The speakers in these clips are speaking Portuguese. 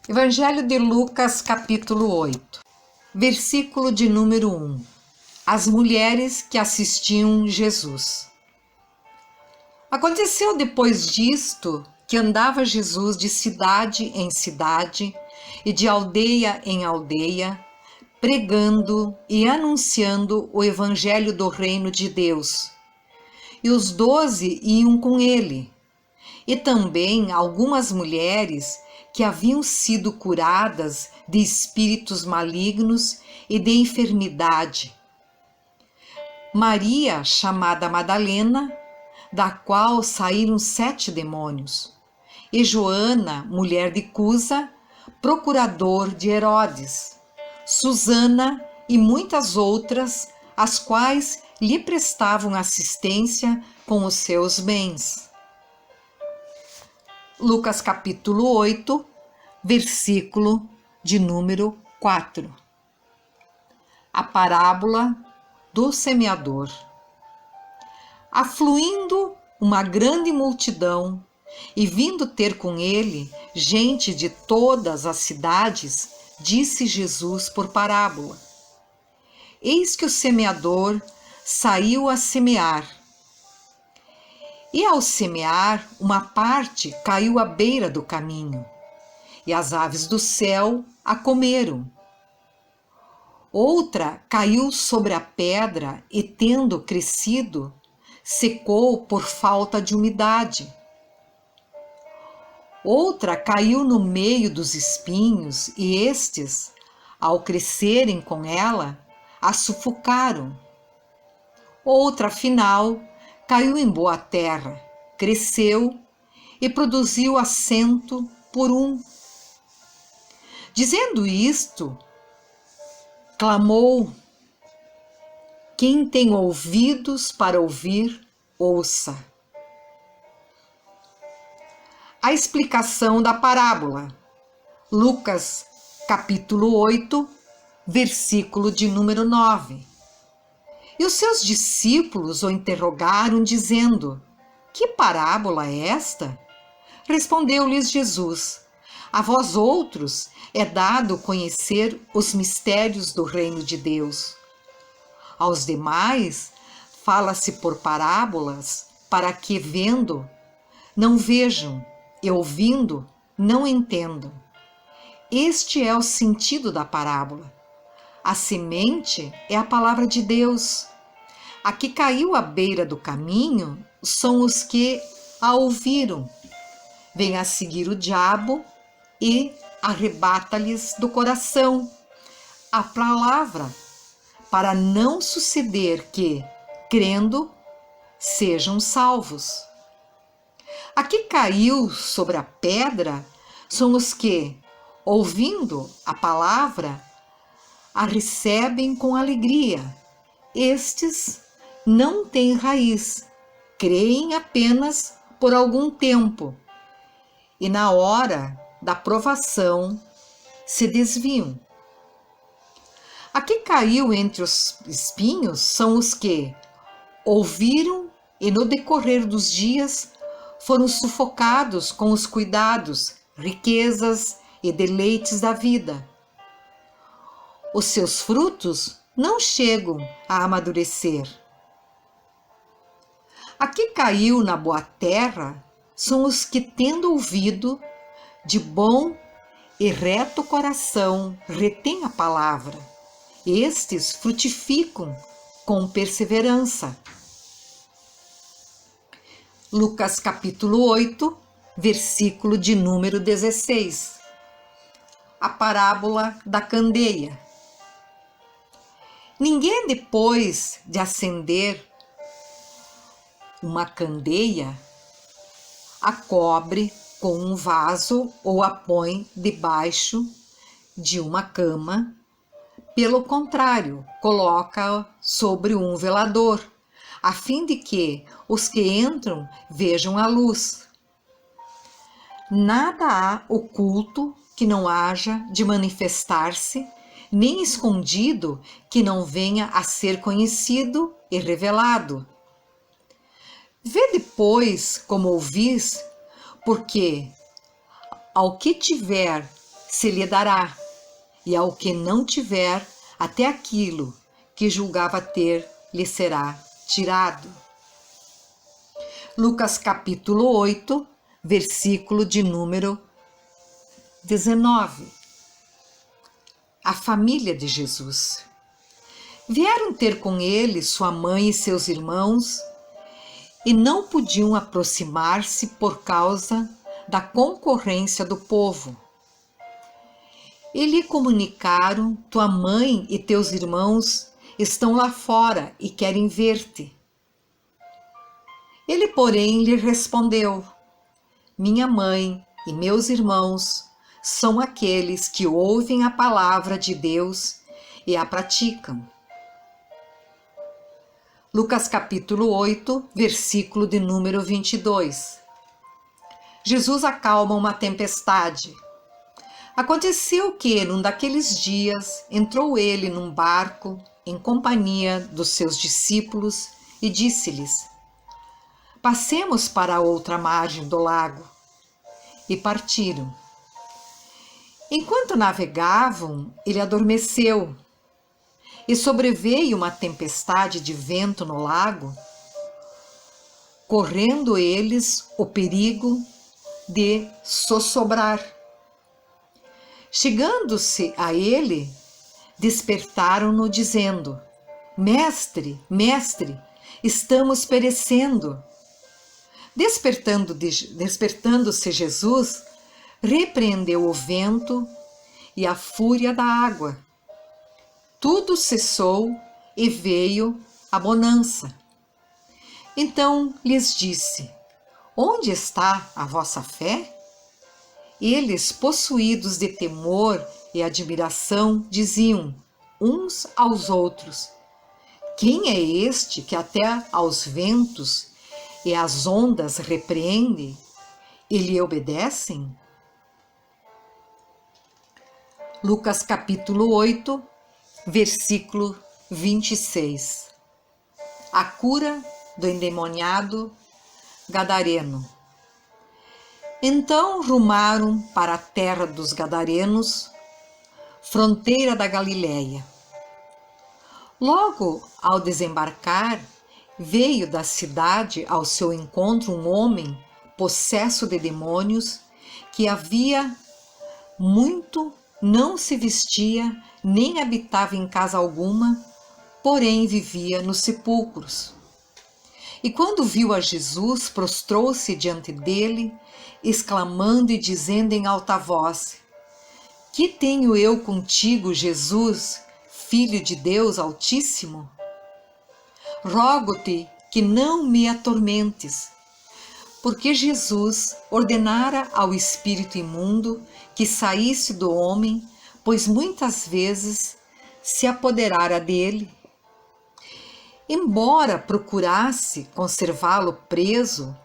Evangelho de Lucas, capítulo 8, versículo de número 1. As mulheres que assistiam Jesus. Aconteceu depois disto que andava Jesus de cidade em cidade e de aldeia em aldeia, pregando e anunciando o evangelho do reino de Deus. E os 12 iam com ele, e também algumas mulheres que haviam sido curadas de espíritos malignos e de enfermidade. Maria, chamada Madalena, da qual saíram 7 demônios, e Joana, mulher de Cusa, procurador de Herodes, Susana e muitas outras, as quais lhe prestavam assistência com os seus bens. Lucas capítulo 8, versículo de número 4. A parábola do semeador. Afluindo uma grande multidão e vindo ter com ele gente de todas as cidades, disse Jesus por parábola: Eis que o semeador saiu a semear. E ao semear, uma parte caiu à beira do caminho, e as aves do céu a comeram. Outra caiu sobre a pedra e, tendo crescido, secou por falta de umidade. Outra caiu no meio dos espinhos, e estes, ao crescerem com ela, a sufocaram. Outra, afinal, caiu em boa terra, cresceu e produziu assento por um. Dizendo isto, clamou: Quem tem ouvidos para ouvir, ouça. A explicação da parábola. Lucas, capítulo 8, versículo de número 9. E os seus discípulos o interrogaram, dizendo: Que parábola é esta? Respondeu-lhes Jesus: A vós outros é dado conhecer os mistérios do reino de Deus. Aos demais fala-se por parábolas, para que, vendo, não vejam, e ouvindo, não entendam. Este é o sentido da parábola. A semente é a palavra de Deus. A que caiu à beira do caminho são os que a ouviram. Vem a seguir o diabo e arrebata-lhes do coração a palavra, para não suceder que, crendo, sejam salvos. A que caiu sobre a pedra são os que, ouvindo a palavra, a recebem com alegria. Estes não têm raiz, creem apenas por algum tempo, e na hora da provação se desviam. A que caiu entre os espinhos são os que ouviram e no decorrer dos dias foram sufocados com os cuidados, riquezas e deleites da vida. Os seus frutos não chegam a amadurecer. A que caiu na boa terra são os que, tendo ouvido, de bom e reto coração, retêm a palavra. Estes frutificam com perseverança. Lucas capítulo 8, versículo de número 16. A parábola da candeia. Ninguém, depois de acender uma candeia, a cobre com um vaso ou a põe debaixo de uma cama. Pelo contrário, coloca sobre um velador, a fim de que os que entram vejam a luz. Nada há oculto que não haja de manifestar-se, nem escondido que não venha a ser conhecido e revelado. Vê depois como ouvis, porque ao que tiver se lhe dará, e ao que não tiver, até aquilo que julgava ter lhe será tirado. Lucas capítulo 8, versículo de número 19. A família de Jesus. Vieram ter com ele sua mãe e seus irmãos, e não podiam aproximar-se por causa da concorrência do povo. E lhe comunicaram: tua mãe e teus irmãos estão lá fora e querem ver-te. Ele, porém, lhe respondeu: minha mãe e meus irmãos são aqueles que ouvem a palavra de Deus e a praticam. Lucas capítulo 8, versículo de número 22. Jesus acalma uma tempestade. Aconteceu que, num daqueles dias, entrou ele num barco em companhia dos seus discípulos e disse-lhes: passemos para a outra margem do lago. E partiram. Enquanto navegavam, ele adormeceu, e sobreveio uma tempestade de vento no lago, correndo eles o perigo de sossobrar. Chegando-se a ele, despertaram-no dizendo: mestre, mestre, estamos perecendo. Despertando-se Jesus, repreendeu o vento e a fúria da água. Tudo cessou e veio a bonança. Então lhes disse: onde está a vossa fé? Eles, possuídos de temor e admiração, diziam uns aos outros: quem é este que até aos ventos e às ondas repreende e lhe obedecem? Lucas capítulo 8, versículo 26. A cura do endemoniado gadareno. Então rumaram para a terra dos gadarenos, fronteira da Galileia. Logo ao desembarcar, veio da cidade ao seu encontro um homem possesso de demônios, que havia muito não se vestia, nem habitava em casa alguma, porém vivia nos sepulcros. E quando viu a Jesus, prostrou-se diante dele, exclamando e dizendo em alta voz: que tenho eu contigo, Jesus, Filho de Deus Altíssimo? Rogo-te que não me atormentes. Porque Jesus ordenara ao espírito imundo que saísse do homem, pois muitas vezes se apoderara dele. Embora procurasse conservá-lo preso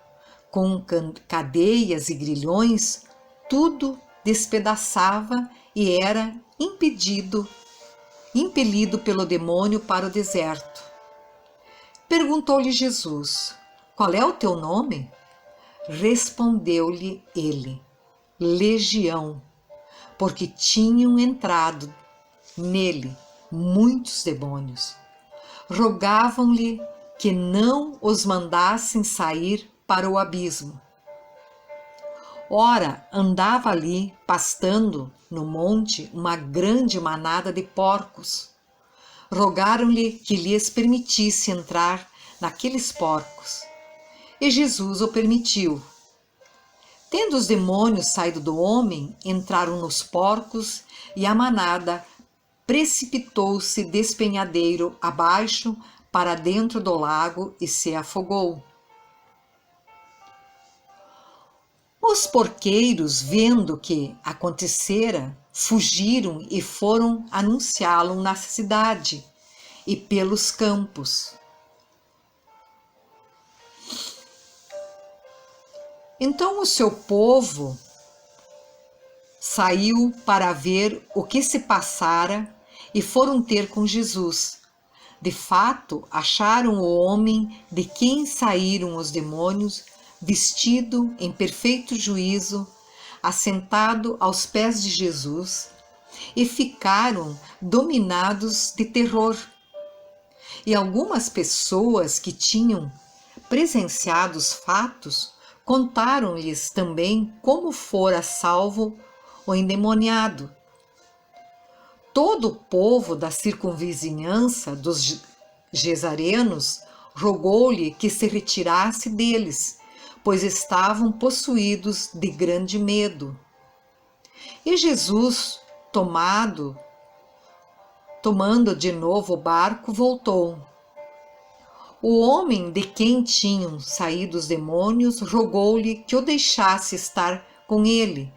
com cadeias e grilhões, tudo despedaçava e era impelido pelo demônio para o deserto. Perguntou-lhe Jesus: qual é o teu nome? Respondeu-lhe ele: Legião, porque tinham entrado nele muitos demônios. Rogavam-lhe que não os mandassem sair para o abismo. Ora, andava ali, pastando no monte, uma grande manada de porcos. Rogaram-lhe que lhes permitisse entrar naqueles porcos. E Jesus o permitiu. Tendo os demônios saído do homem, entraram nos porcos, e a manada precipitou-se despenhadeiro abaixo para dentro do lago e se afogou. Os porqueiros, vendo o que acontecera, fugiram e foram anunciá-lo na cidade e pelos campos. Então o seu povo saiu para ver o que se passara e foram ter com Jesus. De fato, acharam o homem de quem saíram os demônios, vestido em perfeito juízo, assentado aos pés de Jesus e ficaram dominados de terror. E algumas pessoas que tinham presenciado os fatos contaram-lhes também como fora salvo o endemoniado. Todo o povo da circunvizinhança dos gesarenos rogou-lhe que se retirasse deles, pois estavam possuídos de grande medo. E Jesus, tomando de novo o barco, voltou. O homem de quem tinham saído os demônios rogou-lhe que o deixasse estar com ele.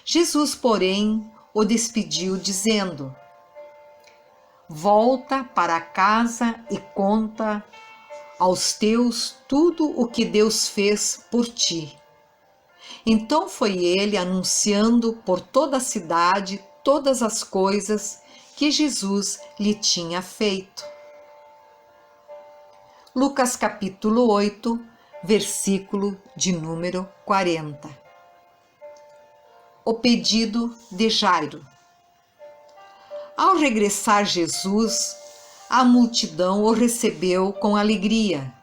Jesus, porém, o despediu, dizendo: volta para casa e conta aos teus tudo o que Deus fez por ti. Então foi ele anunciando por toda a cidade todas as coisas que Jesus lhe tinha feito. Lucas capítulo 8, versículo de número 40. O pedido de Jairo. Ao regressar Jesus, a multidão o recebeu com alegria,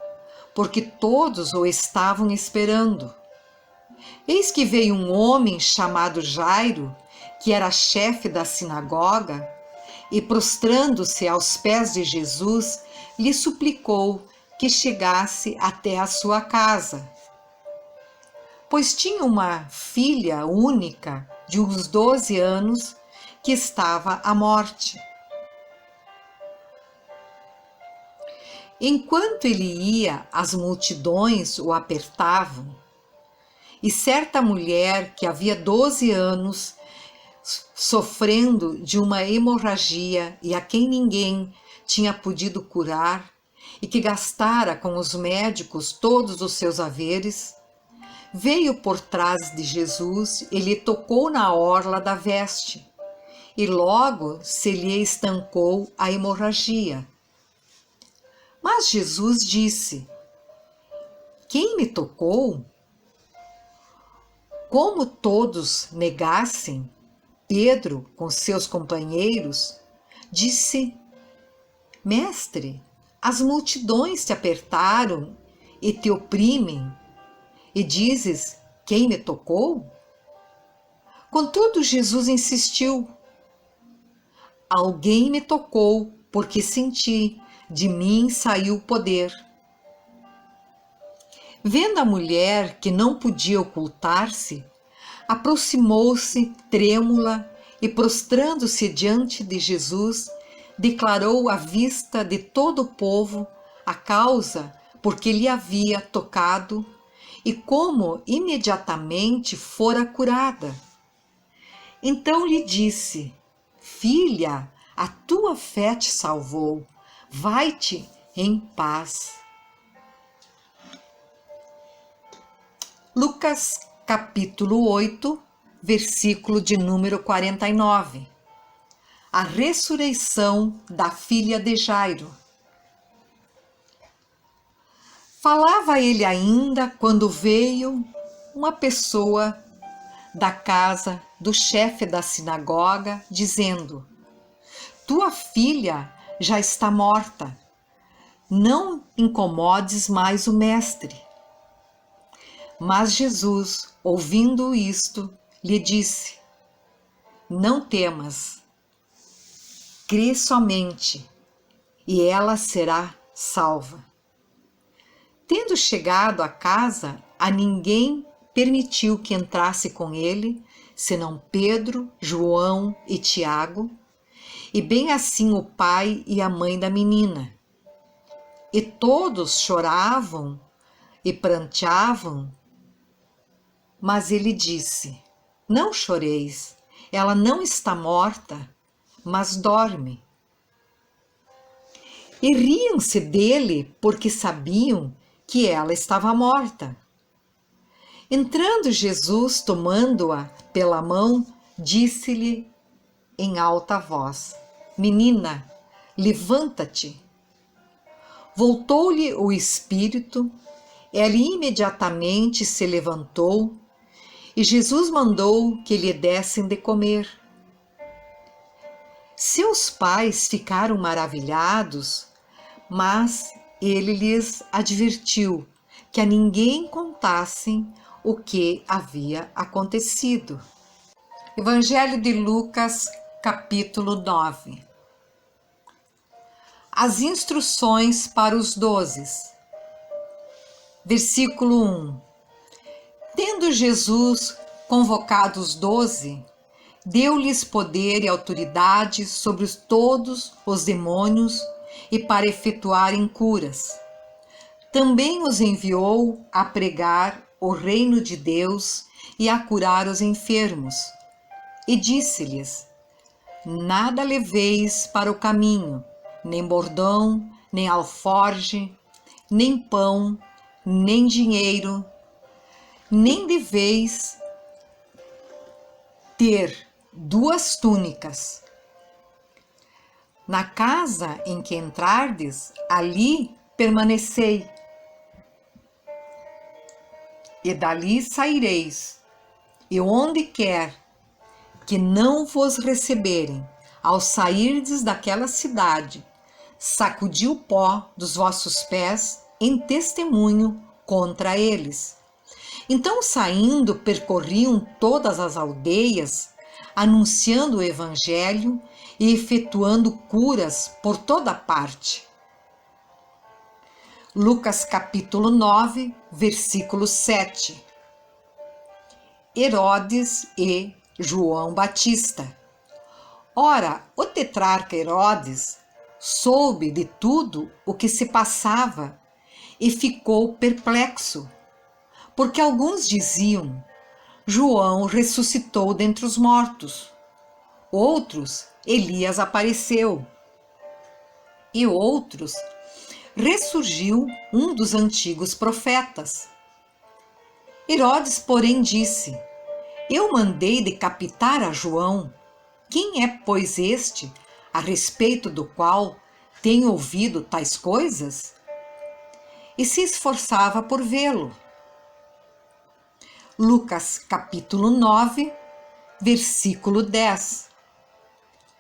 porque todos o estavam esperando. Eis que veio um homem chamado Jairo, que era chefe da sinagoga, e prostrando-se aos pés de Jesus, lhe suplicou que chegasse até a sua casa, pois tinha uma filha única de uns 12 anos que estava à morte. Enquanto ele ia, as multidões o apertavam, e certa mulher que havia 12 anos, sofrendo de uma hemorragia e a quem ninguém tinha podido curar, e que gastara com os médicos todos os seus haveres, veio por trás de Jesus e lhe tocou na orla da veste, e logo se lhe estancou a hemorragia. Mas Jesus disse: quem me tocou? Como todos negassem, Pedro, com seus companheiros, disse: Mestre, as multidões te apertaram e te oprimem, e dizes: quem me tocou? Contudo, Jesus insistiu: alguém me tocou, porque senti, de mim saiu o poder. Vendo a mulher que não podia ocultar-se, aproximou-se trêmula e, prostrando-se diante de Jesus, declarou à vista de todo o povo a causa por que lhe havia tocado e como imediatamente fora curada. Então lhe disse: filha, a tua fé te salvou, vai-te em paz. Lucas capítulo 8, versículo de número 49. A ressurreição da filha de Jairo. Falava ele ainda quando veio uma pessoa da casa do chefe da sinagoga, dizendo: tua filha já está morta, não incomodes mais o mestre. Mas Jesus, ouvindo isto, lhe disse: não temas, crê somente, e ela será salva. Tendo chegado à casa, a ninguém permitiu que entrasse com ele, senão Pedro, João e Tiago, e bem assim o pai e a mãe da menina. E todos choravam e pranteavam, mas ele disse: não choreis, ela não está morta, mas dorme. E riam-se dele porque sabiam que ela estava morta. Entrando Jesus, tomando-a pela mão, disse-lhe em alta voz: menina, levanta-te. Voltou-lhe o espírito, ela imediatamente se levantou e Jesus mandou que lhe dessem de comer. Seus pais ficaram maravilhados, mas ele lhes advertiu que a ninguém contassem o que havia acontecido. Evangelho de Lucas, capítulo 9. As instruções para os 12. Versículo 1. Tendo Jesus convocado os 12, deu-lhes poder e autoridade sobre todos os demônios e para efetuarem curas. Também os enviou a pregar o reino de Deus e a curar os enfermos. E disse-lhes: Nada leveis para o caminho, nem bordão, nem alforge, nem pão, nem dinheiro, nem deveis ter 2 túnicas. Na casa em que entrardes, ali permanecei, e dali saireis, e onde quer que não vos receberem, ao sairdes daquela cidade, sacudi o pó dos vossos pés em testemunho contra eles. Então, saindo, percorriam todas as aldeias, anunciando o evangelho e efetuando curas por toda parte. Lucas capítulo 9, versículo 7. Herodes e João Batista. Ora, o tetrarca Herodes soube de tudo o que se passava e ficou perplexo, porque alguns diziam: João ressuscitou dentre os mortos. Outros, Elias apareceu. E outros, ressurgiu um dos antigos profetas. Herodes, porém, disse: Eu mandei decapitar a João. Quem é, pois, este, a respeito do qual tenho ouvido tais coisas? E se esforçava por vê-lo. Lucas capítulo 9, versículo 10.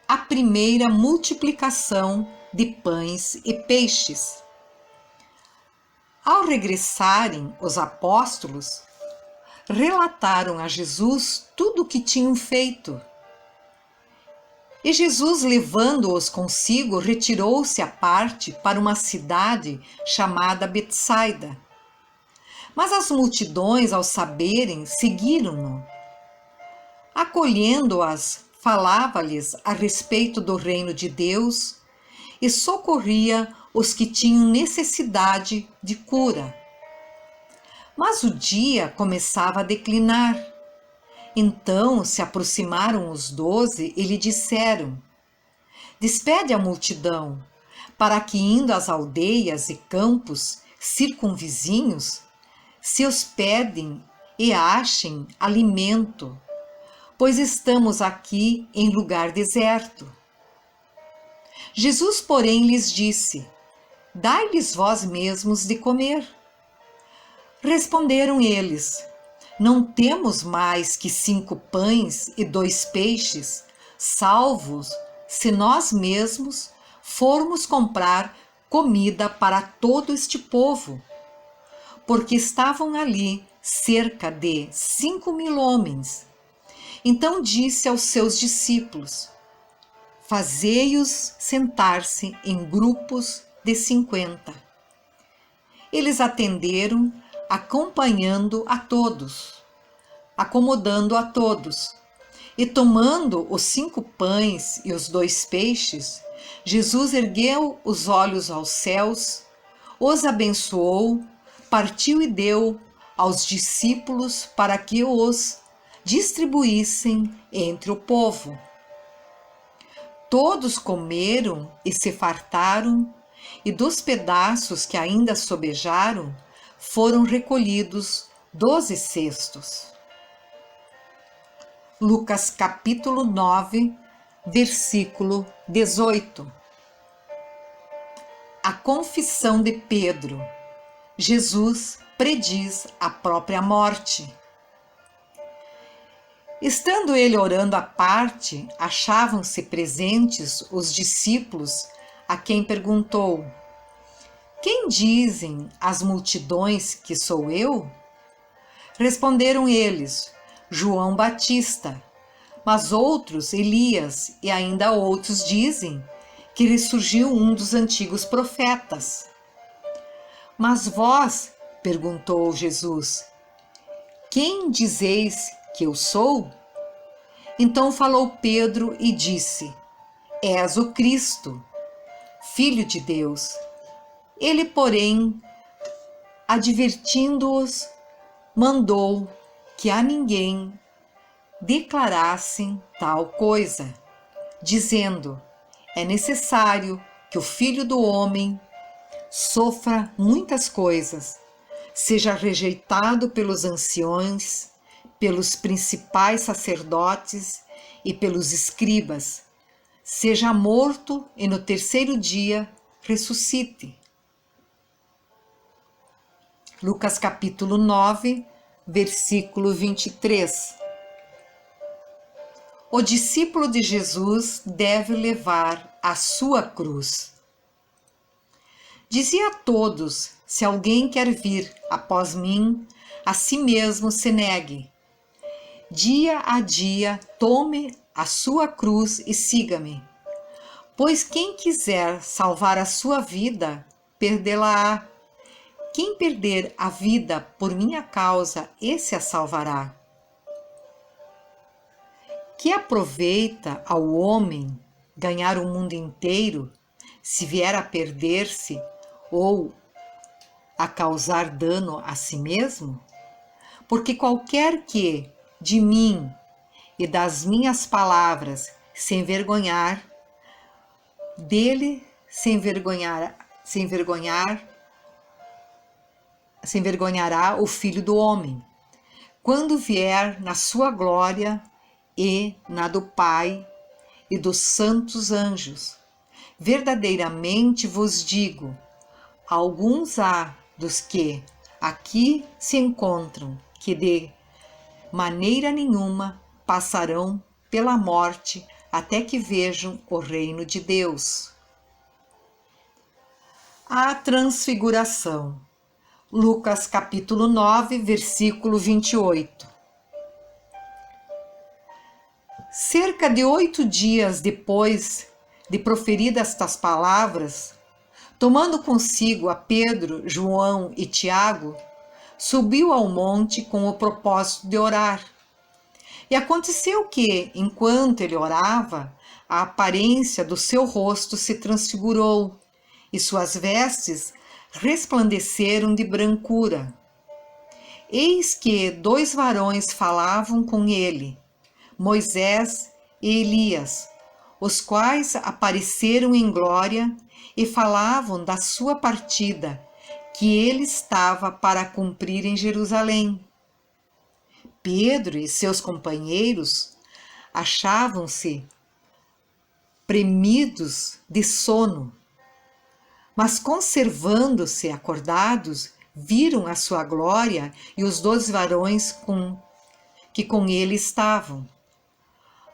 A primeira multiplicação de pães e peixes. Ao regressarem, os apóstolos relataram a Jesus tudo o que tinham feito. E Jesus, levando-os consigo, retirou-se à parte para uma cidade chamada Betsaida. Mas as multidões, ao saberem, seguiram-no. Acolhendo-as, falava-lhes a respeito do reino de Deus e socorria os que tinham necessidade de cura. Mas o dia começava a declinar. Então se aproximaram os 12 e lhe disseram: Despede a multidão, para que, indo às aldeias e campos circunvizinhos, se hospedem e achem alimento, pois estamos aqui em lugar deserto. Jesus, porém, lhes disse: Dai-lhes vós mesmos de comer. Responderam eles: Não temos mais que 5 pães e 2 peixes, salvos se nós mesmos formos comprar comida para todo este povo. Porque estavam ali cerca de 5.000 homens. Então disse aos seus discípulos: Fazei-os sentar-se em grupos de 50. Eles atenderam, acomodando a todos. E tomando os 5 pães e os 2 peixes, Jesus ergueu os olhos aos céus, os abençoou, partiu e deu aos discípulos para que os distribuíssem entre o povo. Todos comeram e se fartaram, e dos pedaços que ainda sobejaram, foram recolhidos 12 cestos. Lucas capítulo 9, versículo 18. A confissão de Pedro. Jesus prediz a própria morte. Estando ele orando à parte, achavam-se presentes os discípulos, a quem perguntou: Quem dizem as multidões que sou eu? Responderam eles: João Batista, mas outros Elias, e ainda outros dizem que ressurgiu um dos antigos profetas. Mas vós, perguntou Jesus, quem dizeis que eu sou? Então falou Pedro e disse: És o Cristo, Filho de Deus. Ele, porém, advertindo-os, mandou que a ninguém declarassem tal coisa, dizendo: é necessário que o Filho do Homem sofra muitas coisas, seja rejeitado pelos anciões, pelos principais sacerdotes e pelos escribas, seja morto e no terceiro dia ressuscite. Lucas capítulo 9, versículo 23. O discípulo de Jesus deve levar a sua cruz. Dizia a todos: se alguém quer vir após mim, a si mesmo se negue. Dia a dia tome a sua cruz e siga-me. Pois quem quiser salvar a sua vida, perdê-la-á. Quem perder a vida por minha causa, esse a salvará. Que aproveita ao homem ganhar o mundo inteiro, se vier a perder-se ou a causar dano a si mesmo? Porque qualquer que de mim e das minhas palavras se envergonhar, dele se envergonhará o Filho do Homem, quando vier na sua glória e na do Pai e dos santos anjos. Verdadeiramente vos digo, alguns há dos que aqui se encontram que de maneira nenhuma passarão pela morte até que vejam o reino de Deus. A transfiguração. Lucas capítulo 9, versículo 28. Cerca de 8 dias depois de proferidas estas palavras, tomando consigo a Pedro, João e Tiago, subiu ao monte com o propósito de orar. E aconteceu que, enquanto ele orava, a aparência do seu rosto se transfigurou, e suas vestes resplandeceram de brancura. Eis que 2 varões falavam com ele, Moisés e Elias, os quais apareceram em glória e falavam da sua partida, que ele estava para cumprir em Jerusalém. Pedro e seus companheiros achavam-se premidos de sono, mas conservando-se acordados, viram a sua glória e os 2 varões que com ele estavam.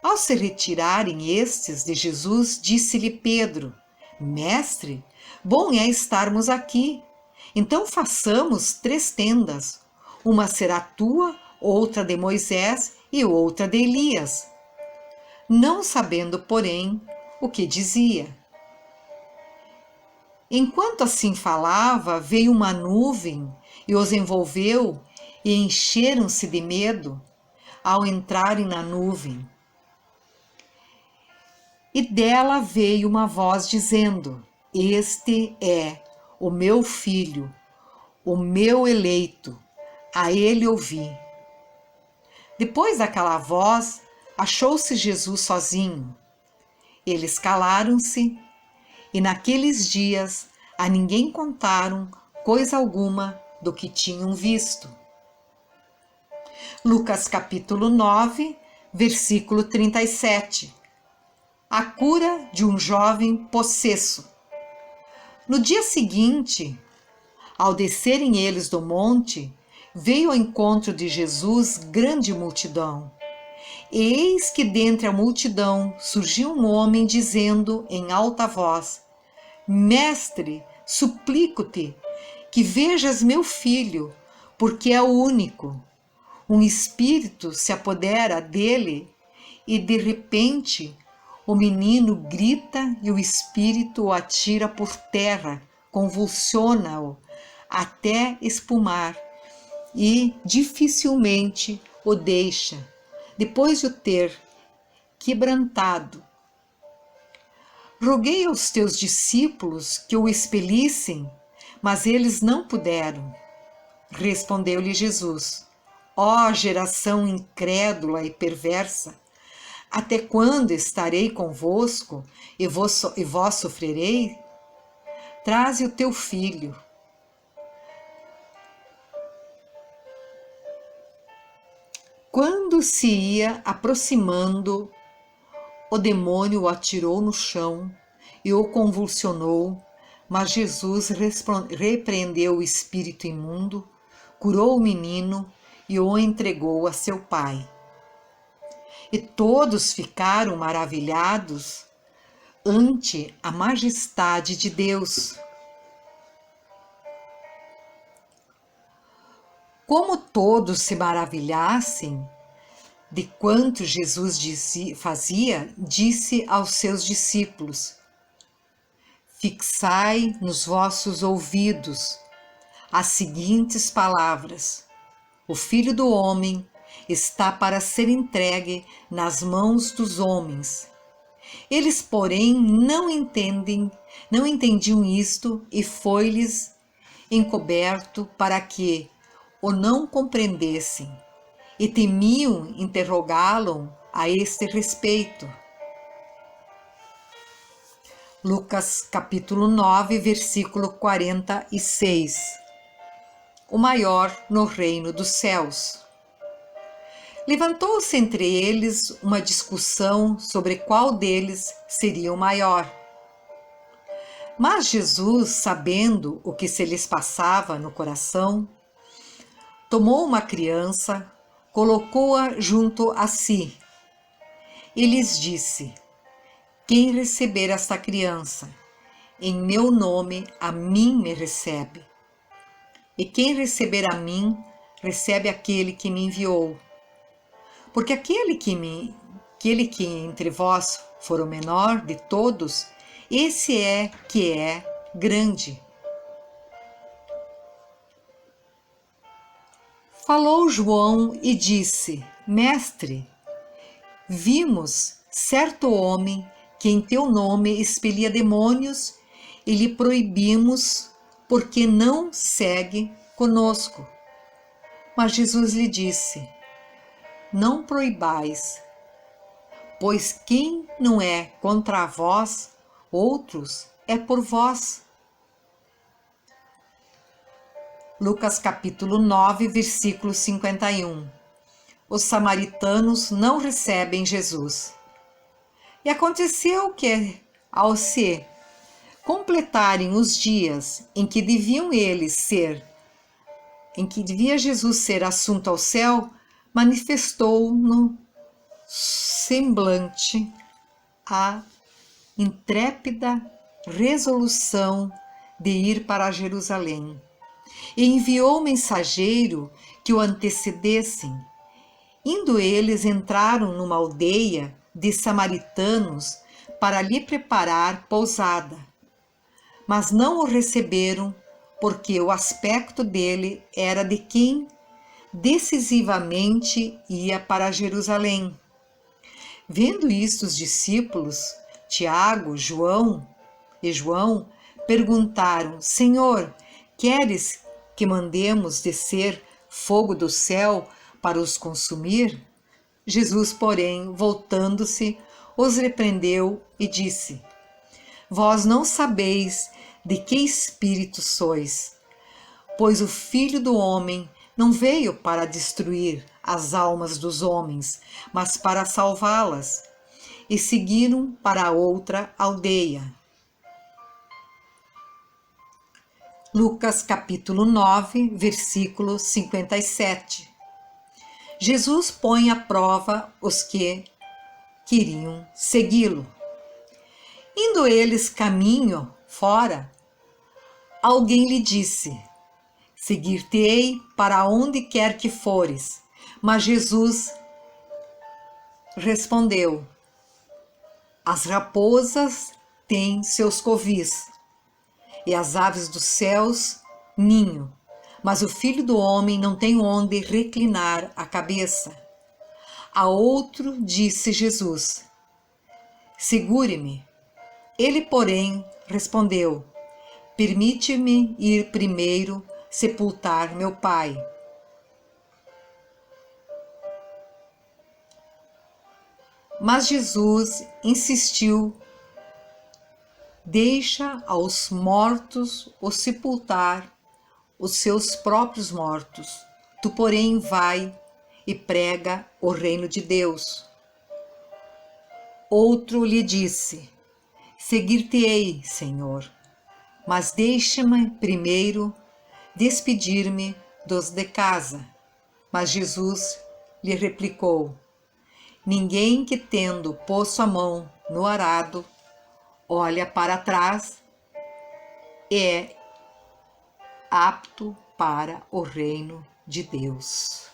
Ao se retirarem estes de Jesus, disse-lhe Pedro: Mestre, bom é estarmos aqui. Então façamos 3 tendas, uma será tua, outra de Moisés e outra de Elias. Não sabendo, porém, o que dizia. Enquanto assim falava, veio uma nuvem e os envolveu e encheram-se de medo ao entrarem na nuvem. E dela veio uma voz dizendo: Este é o meu filho, o meu eleito, a ele ouvi. Depois daquela voz, achou-se Jesus sozinho. Eles calaram-se e naqueles dias a ninguém contaram coisa alguma do que tinham visto. Lucas capítulo 9, versículo 37. A cura de um jovem possesso. No dia seguinte, ao descerem eles do monte, veio ao encontro de Jesus grande multidão, Eis que dentre a multidão surgiu um homem dizendo em alta voz: Mestre, suplico-te que vejas meu filho, porque é o único. Um espírito se apodera dele e de repente o menino grita e o espírito o atira por terra, convulsiona-o até espumar e dificilmente o deixa, depois de o ter quebrantado. Roguei aos teus discípulos que o expelissem, mas eles não puderam. Respondeu-lhe Jesus: Ó geração incrédula e perversa, até quando estarei convosco e vós sofrerei? Traze o teu filho. Quando se ia aproximando, o demônio o atirou no chão e o convulsionou, mas Jesus repreendeu o espírito imundo, curou o menino e o entregou a seu pai. E todos ficaram maravilhados ante a majestade de Deus. Como todos se maravilhassem de quanto Jesus fazia, disse aos seus discípulos: Fixai nos vossos ouvidos as seguintes palavras: O Filho do Homem está para ser entregue nas mãos dos homens. Eles, porém, não entendiam isto e foi-lhes encoberto para que o não compreendessem e temiam interrogá-lo a este respeito. Lucas capítulo 9, versículo 46. O maior no reino dos céus. Levantou-se entre eles uma discussão sobre qual deles seria o maior. Mas Jesus, sabendo o que se lhes passava no coração, tomou uma criança, colocou-a junto a si e lhes disse: Quem receber esta criança, em meu nome, a mim me recebe. E quem receber a mim, recebe aquele que me enviou. Porque aquele que entre vós for o menor de todos, esse é que é grande. Falou João e disse: Mestre, vimos certo homem que em teu nome expelia demônios e lhe proibimos, porque não segue conosco. Mas Jesus lhe disse: Não proibais, pois quem não é contra vós, outros é por vós. Lucas capítulo 9, versículo 51. Os samaritanos não recebem Jesus. E aconteceu que, ao se completarem os dias em que devia Jesus ser assunto ao céu, manifestou no semblante a intrépida resolução de ir para Jerusalém. E enviou mensageiro que o antecedessem. Indo eles, entraram numa aldeia de samaritanos para lhe preparar pousada. Mas não o receberam, porque o aspecto dele era de quem decisivamente ia para Jerusalém. Vendo isto, os discípulos, Tiago, João, perguntaram: Senhor, queres que mandemos descer fogo do céu para os consumir? Jesus, porém, voltando-se, os repreendeu e disse: Vós não sabeis de que espírito sois, pois o Filho do Homem não veio para destruir as almas dos homens, mas para salvá-las. E seguiram para outra aldeia. Lucas capítulo 9, versículo 57. Jesus põe à prova os que queriam segui-lo. Indo eles caminho fora, alguém lhe disse: seguir-te-ei para onde quer que fores. Mas Jesus respondeu: as raposas têm seus covis, e as aves dos céus ninho, mas o Filho do Homem não tem onde reclinar a cabeça. A outro disse Jesus: segure-me. Ele, porém, respondeu: permite-me ir primeiro sepultar meu pai. Mas Jesus insistiu: deixa aos mortos os sepultar os seus próprios mortos. Tu, porém, vai e prega o reino de Deus. Outro lhe disse: seguir-te-ei, Senhor, mas deixa-me primeiro despedir-me dos de casa. Mas Jesus lhe replicou: ninguém que, tendo posto a mão no arado, olha para trás, é apto para o reino de Deus.